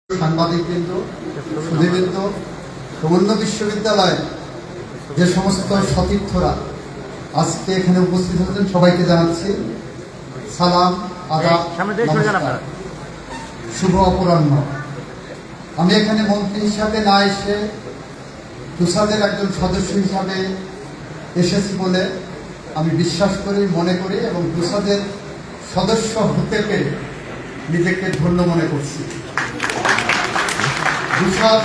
সাংবাদিকবৃন্দ, সুধীবৃন্দ, সমন্বয় বিশ্ববিদ্যালয়ের যে সমস্ত সতীর্থরা আজকে এখানে উপস্থিত হয়েছেন সবাইকে জানাচ্ছি সালাম, আদাব, নমস্কার, শুভ অপরাহ্ন। আমি এখানে মন্ত্রী হিসাবে না এসে তুষাদের একজন সদস্য হিসাবে এসেছি বলে আমি বিশ্বাস করি, মনে করি এবং তুষাদের সদস্য হতে পেরে নিজেকে ধন্য মনে করছি। তুষাদ,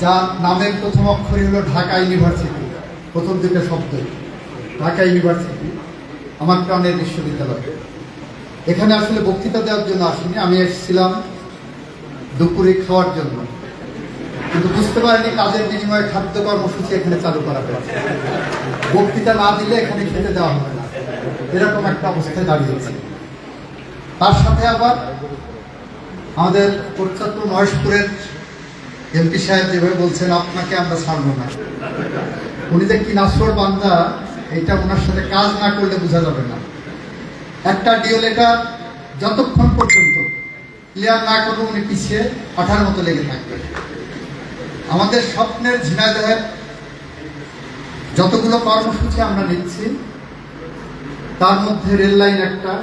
যার নামের প্রথম অক্ষরই হলো ঢাকা ইউনিভার্সিটি, প্রথম দুটো শব্দ ঢাকা ইউনিভার্সিটি, আমার প্রাণের বিশ্ববিদ্যালয়। এখানে আসলে বক্তৃতা দেওয়ার জন্য আসিনি, আমি এসেছিলাম দুপুরে খাওয়ার জন্য, কিন্তু বুঝতে পারিনি কাজের বিনিময়ে খাদ্য কর্মসূচি এখানে চালু করা হয়েছে। বক্তৃতা না দিলে এখানে খেতে দেওয়া হবে না, এরকম একটা অবস্থায় দাঁড়িয়েছে। তার সাথে আবার আমাদের কোটচাঁদপুর মহেশপুরের এমপি সাহেব যেভাবে বলছেন আপনাকে আমরা ছাড়বো না, উনি যে কি নাসর বান্দা এটা ওনার সাথে কাজ না করলে বোঝা যাবে না। একটা ডিও লেটার যতক্ষণ পর্যন্ত ক্লিয়ার না করবো উনি পিছিয়ে পাঠার মতো লেগে থাকবে। আমাদের স্বপ্নের ঝিনাইদহের যতগুলো কর্মসূচি আমরা নিচ্ছি তার মধ্যে রেল লাইন একটা।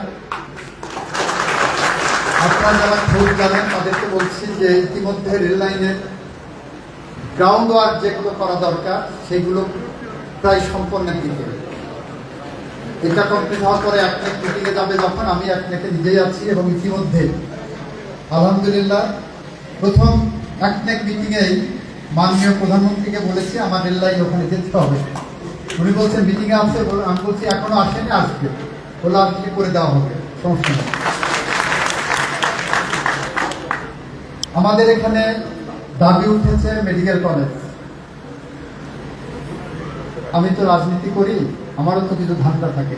আপনারা যারা খোঁজ জানেন তাদেরকে বলছি যে ইতিমধ্যে রেল লাইনের গ্রাউন্ড ওয়ার্ক যেগুলো করা দরকার সেগুলো প্রায় সম্পন্নের দিকে। এটা কমপ্লিট হওয়ার পরে একনেক মিটিংয়ে যাবে, যখন আমি একনেকে নিজেই আছি এবং ইতিমধ্যে আলহামদুলিল্লাহ প্রথম একনেক মিটিংয়েই মাননীয় প্রধানমন্ত্রীকে বলেছি আমার রেল লাইন ওখানে যেতে হবে। উনি বলছেন মিটিংয়ে আছে, আমি বলছি এখনো আসেনি, আসবে, বলে আজকে করে দেওয়া হবে, সমস্যা নেই। আমাদের এখানে দাবি উঠেছে মেডিকেল কলেজ। আমি তো রাজনীতি করি, আমারও তো কিছু ধান্দা থাকে।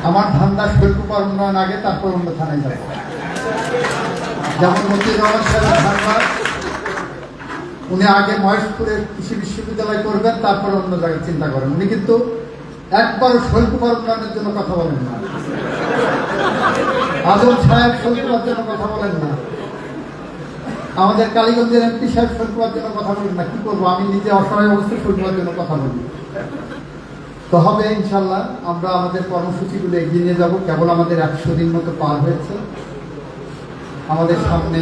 আমার ধান্দা শৈলকুপার উন্নয়ন আগে, তারপর অন্য থানায় যাবে। যেমন মন্ত্রী রহমান সাহেব ধান্দা, উনি আগে মহেশপুরের কৃষি বিশ্ববিদ্যালয় করবেন, তারপর অন্য জায়গায় চিন্তা করেন। উনি কিন্তু একবারও শৈলকুপার উন্নয়নের জন্য কথা বলেন না। আজম সাহেব শৈলকুপার জন্য কথা বলেন না। আমাদের কালীগঞ্জের এমপি সাহেব শৈলকুপার জন্য কথা বলেন না। কি করবো, আমি নিজে অসহায় অবস্থায় শৈলকুপার জন্য কথা বলি। তো হবে ইনশাল্লাহ, আমরা আমাদের কর্মসূচিগুলো এগিয়ে নিয়ে যাবো। কেবল আমাদের 100 দিন মতো পার হয়েছে, আমাদের সামনে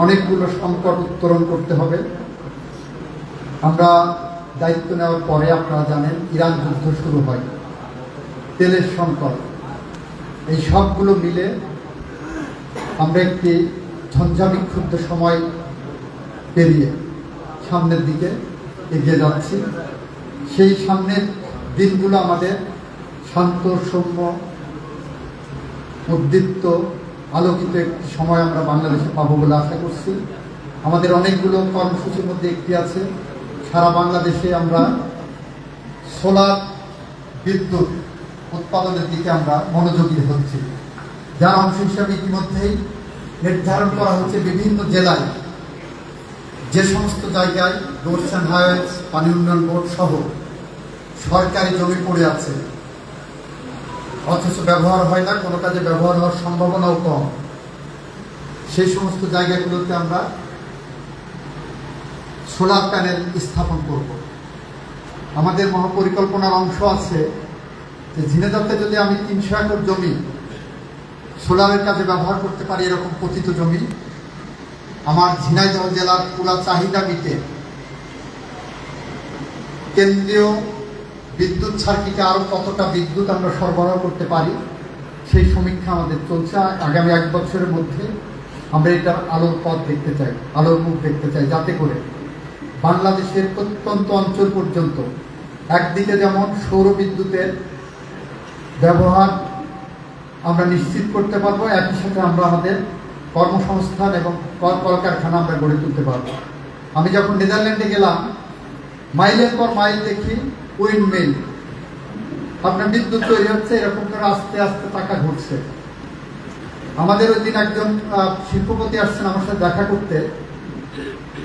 অনেকগুলো সংকট উত্তরণ করতে হবে। আমরা দায়িত্ব নেওয়ার পরে আপনারা জানেন ইরান যুদ্ধ শুরু হয়, তেলের সংকট, এই সবগুলো মিলে আমরা একটি ঝঞ্ঝাবিক্ষুব্ধ সময় পেরিয়ে সামনের দিকে এগিয়ে যাচ্ছি। সেই সামনের দিনগুলো আমাদের শান্ত, সৌম্য, উদ্দীপ্ত, আলোকিত একটি সময় আমরা বাংলাদেশে পাবো বলে আশা করছি। আমাদের অনেকগুলো কর্মসূচির মধ্যে একটি আছে, সারা বাংলাদেশে আমরা সোলার বিদ্যুৎ উৎপাদনের দিকে আমরা মনোযোগী হচ্ছি, যার অংশ হিসাবে ইতিমধ্যেই নির্ধারণ করা হচ্ছে বিভিন্ন জেলায় যে সমস্ত জায়গায় রোডস অ্যান্ড হাইওয়েজ, পানি উন্নয়ন বোর্ড সহ সরকারি জমি পড়ে আছে, অথচ ব্যবহার হয় না, কোনো কাজে ব্যবহার হওয়ার সম্ভাবনাও কম, সেই সমস্ত জায়গাগুলোতে আমরা সোলার প্যানেল স্থাপন করব। আমাদের মহাপরিকল্পনার অংশ আছে যে ঝিনাইদহতে যদি আমি 300 একর জমি সোলারের কাজে ব্যবহার করতে পারি, এরকম পতিত জমি আমার ঝিনাইদহ জেলার পুরা চাহিদা মিটে কেন্দ্রীয় বিদ্যুৎ সার্কিটে আরো কতটা বিদ্যুৎ আমরা সরবরাহ করতে পারি সেই সমীক্ষা আমাদের চলছে। আগামী 1 বছরের মধ্যে আমরা এটার আলোর পথ দেখতে চাই, আলোর মুখ দেখতে চাই, যাতে করে বাংলাদেশের প্রত্যন্ত অঞ্চল পর্যন্ত একদিকে যেমন সৌর বিদ্যুতের ব্যবহার আমরা নিশ্চিত করতে পারবো, একই সাথে আমরা আমাদের কর্মসংস্থান এবং কলকারখানা আমরা গড়ে তুলতে পারবো। আমি যখন নেদারল্যান্ডে গেলাম, মাইলের পর মাইল দেখি উইন্ড মিল, আপনার বিদ্যুৎ তৈরি হচ্ছে, এরকম করে আস্তে আস্তে টাকা ঘুরছে। আমাদের ওই দিন একজন শিল্পপতি আসছেন আমার সাথে দেখা করতে,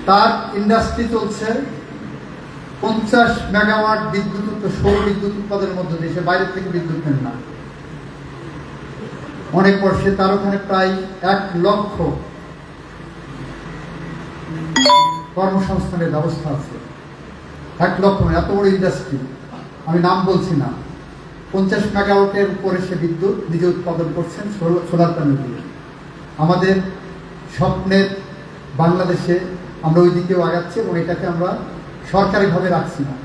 তার ইন্ডাস্ট্রি চলছে 50 মেগাওয়াট বিদ্যুৎ, সৌর বিদ্যুৎ উৎপাদনের মধ্যে দিয়ে, সে বাইরের থেকে বিদ্যুৎ নেন না। অনেক বর্ষে তার ওখানে প্রায় 1 লক্ষ কর্মসংস্থানের ব্যবস্থা আছে। 1 লক্ষ, এত বড় ইন্ডাস্ট্রি, আমি নাম বলছি না। 50 মেগাওয়াটের উপরে সে বিদ্যুৎ নিজে উৎপাদন করছেন সোলার প্যানেল দিয়ে। আমাদের স্বপ্নের বাংলাদেশে আমরা ওই দিকেও আগাচ্ছি এবং এটাকে আমরা সরকারিভাবে রাখছি না।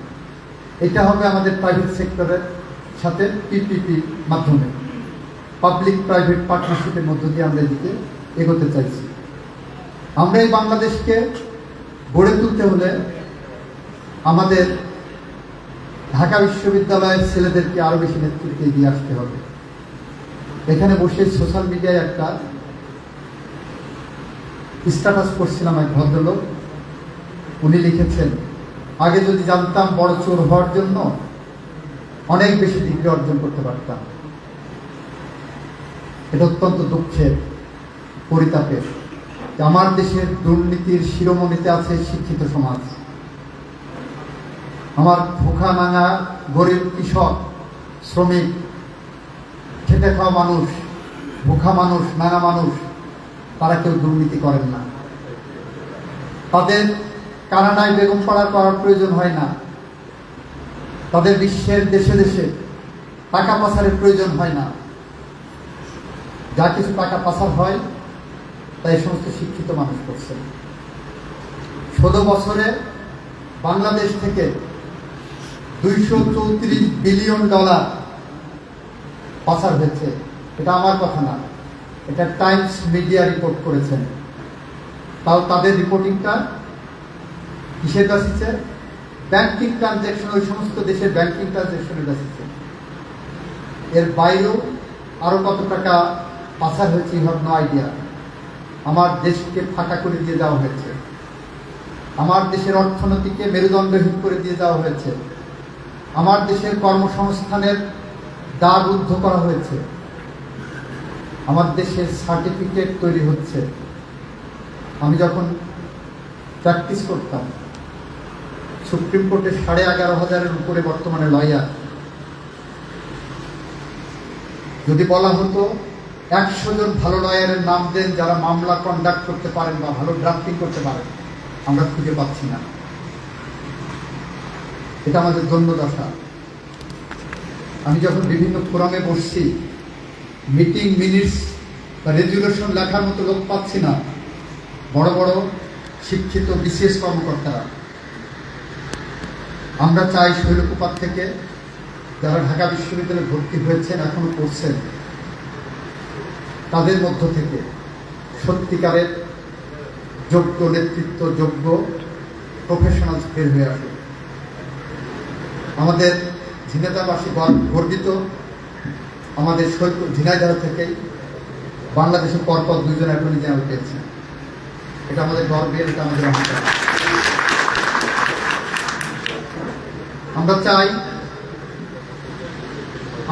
এটা হবে আমাদের প্রাইভেট সেক্টরের সাথে পিপিপি মাধ্যমে, পাবলিক প্রাইভেট পার্টনারশিপের মধ্য দিয়ে আমরা এদিকে এগোতে চাইছি। আমরা এই বাংলাদেশকে গড়ে তুলতে হলে আমাদের ঢাকা বিশ্ববিদ্যালয়ের ছেলেদেরকে আরো বেশি নেতৃত্বে এগিয়ে আসতে হবে। এখানে বসে সোশ্যাল মিডিয়ায় একটা স্ট্যাটাস করছিলাম, এক ভদ্রলোক, উনি লিখেছেন, আগে যদি জানতাম বড় চোর হওয়ার জন্য অনেক বেশি ডিগ্রি অর্জন করতে পারতাম। এটা অত্যন্ত দুঃখের, পরিতাপের যে আমার দেশের দুর্নীতির শিরোমণিতে আছে শিক্ষিত সমাজ। আমার ভুখা নাঙা গরিব কৃষক, শ্রমিক, খেটে খাওয়া মানুষ, ভুখা মানুষ, নাঙা মানুষ, তারা কেউ দুর্নীতি করেন না। তাদের কানাডায় বেগম পাড়ার করার প্রয়োজন হয় না। তাদের বিশ্বের দেশে দেশে টাকা পাচারের প্রয়োজন হয় না। যা কিছু টাকা পাচার হয় তাই সমস্ত শিক্ষিত মানুষ করছেন। 16 বছরে বাংলাদেশ থেকে $234 বিলিয়ন পাচার হয়েছে। এটা আমার কথা না, এটা টাইমস মিডিয়া রিপোর্ট করেছেন। তাও তাদের রিপোর্টিংটা কিসের বাসিছে? ব্যাংকিং ট্রানজ্যাকশন, ওই সমস্ত দেশের ব্যাংকিং ট্রানজ্যাকশনের বাসিছে। এর বাইরেও আরো কত টাকা পাচার হয়েছে, ইউ হ্যাভ নো আইডিয়া। আমার দেশকে ফাঁকা করে দিয়ে দেওয়া হয়েছে, আমার দেশের অর্থনীতিকে মেরুদণ্ডহীন করে দিয়ে দেওয়া হয়েছে, আমার দেশের কর্মসংস্থানের দ্বার রুদ্ধ করা হয়েছে, আমার দেশের সার্টিফিকেট তৈরি হচ্ছে। আমি যখন প্র্যাকটিস করতাম, সুপ্রিম কোর্টে 11,500-এর উপরে বর্তমানে লয়ার। যদি বলা হতো 100 জন ভালো লয়ারের নাম দেন যারা মামলা কন্ডাক্ট করতে পারেন বা ভালো ড্রাফটিং করতে পারেন, আমরা খুঁজে পাচ্ছি না। এটা আমাদের দণ্ডদশা। আমি যখন বিভিন্ন ফোরামে বসছি, মিটিং মিনিটস বা রেজুলেশন লেখার মতো লোক পাচ্ছি না। বড় বড় শিক্ষিত বিশেষ কর্মকর্তারা। আমরা চাই শৈলকুপার থেকে যারা ঢাকা বিশ্ববিদ্যালয়ে ভর্তি হয়েছেন, এখনো পড়ছেন, তাদের মধ্য থেকে সত্যিকারের যোগ্য নেতৃত্ব, যোগ্য প্রফেশনাল বের হয়ে আসে। আমাদের ঝিনাইদহবাসী গর্বিত, আমাদের ঝিনাইদহ থেকেই বাংলাদেশের পরপর 2 জন অ্যাটর্নি জেনারেল পেয়েছেন। এটা আমাদের গর্বের, এটা আমাদের অহংকার। আমরা চাই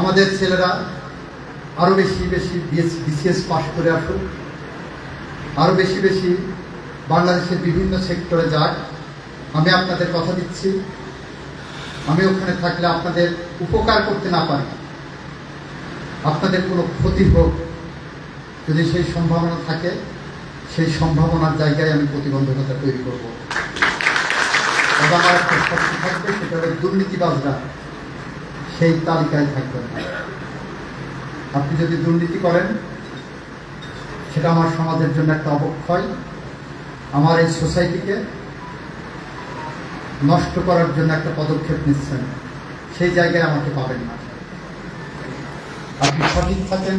আমাদের ছেলেরা আরো বেশি বেশি বিসিএস পাশ করে আসুক, আরো বেশি বেশি বাংলাদেশের বিভিন্ন সেক্টরে যাক। আমি আপনাদের কথা দিচ্ছি, আমি ওখানে থাকলে আপনাদের উপকার করতে না পারি, আপনাদের কোনো ক্ষতি হোক, যদি সেই সম্ভাবনা থাকে, সেই সম্ভাবনার জায়গায় আমি প্রতিবন্ধকতা তৈরি করব। তবে আমার একটা শর্ত থাকবে, সেটা হলো দুর্নীতিবাজরা সেই তালিকায় থাকবেন না। আপনি যদি দুর্নীতি করেন, সেটা আমার সমাজের জন্য একটা অবক্ষয়, আমার এই সোসাইটিকে নষ্ট করার জন্য একটা পদক্ষেপ নিচ্ছেন, সেই জায়গায় আমাকে পাবেন না। আপনি সঠিক থাকেন,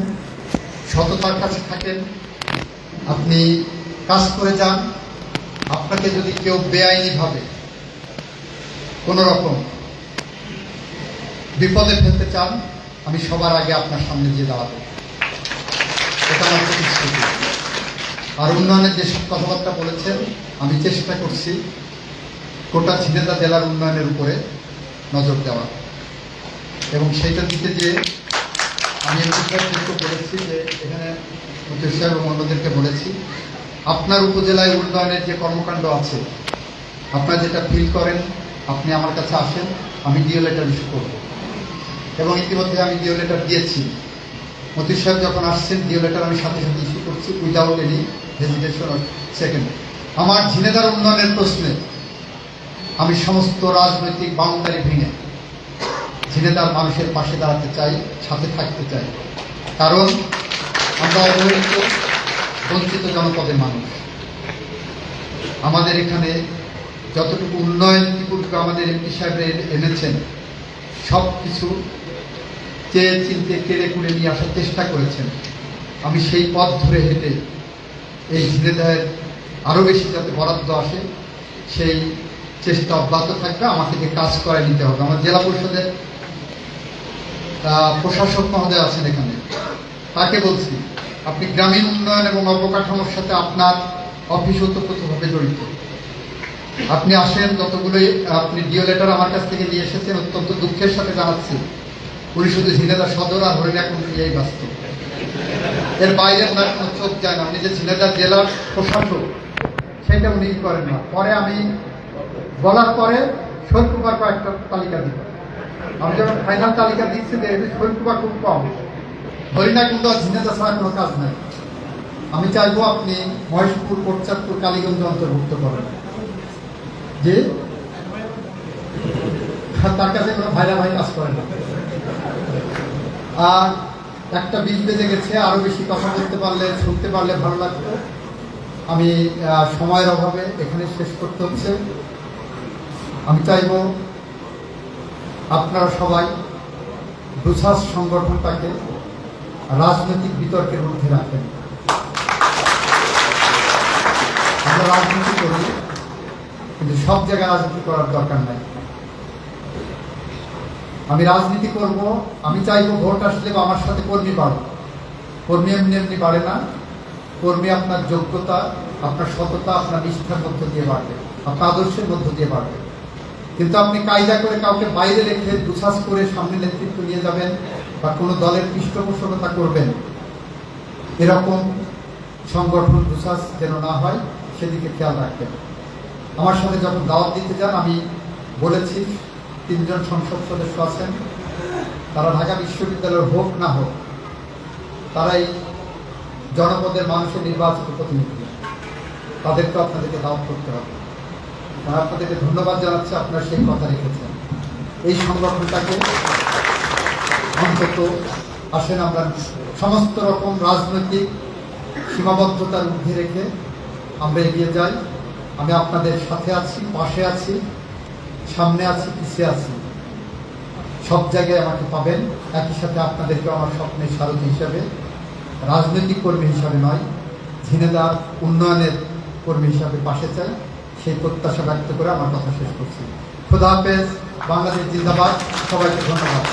সততার কাছে থাকেন, আপনি কাজ করে যান। আপনাকে যদি কেউ বেআইনিভাবে কোন রকম বিপদে ফেলতে চান, আমি সবার আগে আপনার সামনে গিয়ে দাঁড়াবো। এটা আমার প্রতিশ্রুতি। আর উন্নয়নের যেসব কথাবার্তা বলেছেন, আমি চেষ্টা করছি গোটা ঝিনাইদহ জেলার উন্নয়নের উপরে নজর দেওয়া, এবং সেইটার দিকে যে আমি বলেছি যে এখানে মন্ত্রী সাহেব এবং অন্যদেরকে বলেছি, আপনার উপজেলায় উন্নয়নের যে কর্মকাণ্ড আছে, আপনারা যেটা ফিল করেন, আপনি আমার কাছে আসেন, আমি ডিও লেটার ইস্যু করব। এবং ইতিমধ্যে আমি ডিও লেটার দিয়েছি। মতিউর সাহেব যখন আসছেন ডিও লেটার আমি সাথে সাথে ইস্যু করছি without any hesitation or second. আমার ঝিনেদার উন্নয়নের প্রশ্নে আমি সমস্ত রাজনৈতিক বাউন্ডারি ভেঙে ঝিনেদার মানুষের পাশে দাঁড়াতে চাই, সাথে থাকতে চাই। কারণ আমরা অবহেলিত বঞ্চিত জনপদের মানুষ। আমাদের এখানে যতটুকু উন্নয়ন ইতিপূর্বে আমাদের এমপি সাহেব এনেছেন সব কিছু চেয়ে চিনতে কেড়ে কুড়ে নিয়ে আসার চেষ্টা করেছেন। আমি সেই পথ ধরে হেঁটে এই ঝিনেদাহের আরও বেশি যাতে বরাদ্দ আসে সেই চেষ্টা অব্যাহত থাকবে। আমাকে যে কাজ করে নিতে হবে। আমার জেলা পরিষদের প্রশাসক মহোদয় আছেন এখানে, তাকে বলছি আপনি গ্রামীণ উন্নয়ন এবং অবকাঠামোর সাথে আপনার অফিস ওতপ্রোতভাবে জড়িত। আপনি আসেন, যতগুলোই আপনি ডিও লেটার আমার কাছ থেকে নিয়ে এসেছেন অত্যন্ত দুঃখের সাথে জানাচ্ছি উনি শুধু ঝিনেদা সদর আর হরিণাকুণ্ড নিয়েই ব্যস্ত, এর বাইরে ওনার কোনো চোখ যায় না। উনি যে ঝিনেদা জেলার প্রশাসক সেটা উনি করেন না। পরে আমি বলার পরে শৈলকুপার কয়েকটা তালিকা দিব। আমি যখন ফাইনাল তালিকা দিচ্ছি দেখি শৈলকুপা খুব কম, হরিণাকুণ্ড আর ঝিনেদা ছাড়া কোনো কাজ নাই। আমি চাইবো আপনি মহেশপুর, কোটচাঁদপুর, কালীগঞ্জ অন্তর্ভুক্ত করেন, যে তার কাছে কোনো ভাইরা ভাই কাজ করে না। আর একটা বিল বেজে গেছে, আরো বেশি কথা বলতে পারলে শুনতে পারলে ভালো লাগতো। আমি সময়ের অভাবে এখানে শেষ করতে হচ্ছে। আমি চাইব আপনারা সবাই ডুসাস সংগঠনটাকে রাজনৈতিক বিতর্কের মধ্যে রাখেন। আমরা রাজনীতি করি, কিন্তু সব জায়গায় রাজনীতি করার দরকার নাই। আমি রাজনীতি করব, আমি চাইবো ভোট আসলে বা আমার সাথে কর্মী বাড়ে। কর্মী এমনি এমনি বাড়ে না। কর্মী আপনার যোগ্যতা, আপনার সততা, আপনার নিষ্ঠার মধ্য দিয়ে বাড়বে, আপনার আদর্শের মধ্য দিয়ে বাড়বে। কিন্তু আপনি কায়দা করে কাউকে বাইরে রেখে দুঃসাহস করে সামনে নেতৃত্ব নিয়ে যাবেন বা কোনো দলের পৃষ্ঠপোষকতা করবেন, এরকম সংগঠন দুঃসাহস যেন না হয় সেদিকে খেয়াল রাখবেন। আমার সাথে যখন দাওয়াত দিতে যান আমি বলেছি 3 জন সংসদ সদস্য আছেন, তারা ঢাকা বিশ্ববিদ্যালয়ের হোক না হোক তারাই জনপদের মানুষের নির্বাচিত প্রতিনিধি, তাদেরকে আপনাদেরকে দাওয়াত করতে হবে। আপনাদেরকে ধন্যবাদ জানাচ্ছি, আপনারা সেই কথা রেখেছেন। এই সংগঠনটাকে অন্তত আসেন আমরা সমস্ত রকম রাজনৈতিক সীমাবদ্ধতার ঊর্ধ্বে রেখে আমরা এগিয়ে যাই। আমি আপনাদের সাথে আছি, পাশে আছি, সামনে আছি, পিছিয়ে আছি, সব জায়গায় আমাকে পাবেন। একই সাথে আপনাদেরকে আমার স্বপ্নের সারথি হিসাবে, রাজনৈতিক কর্মী হিসাবে নয়, ঝিনেদার উন্নয়নের কর্মী হিসাবে পাশে চাই। সেই প্রত্যাশা ব্যক্ত করে আমার কথা শেষ করছি। খোদা হাফেজ, বাংলাদেশ জিন্দাবাদ। সবাইকে ধন্যবাদ।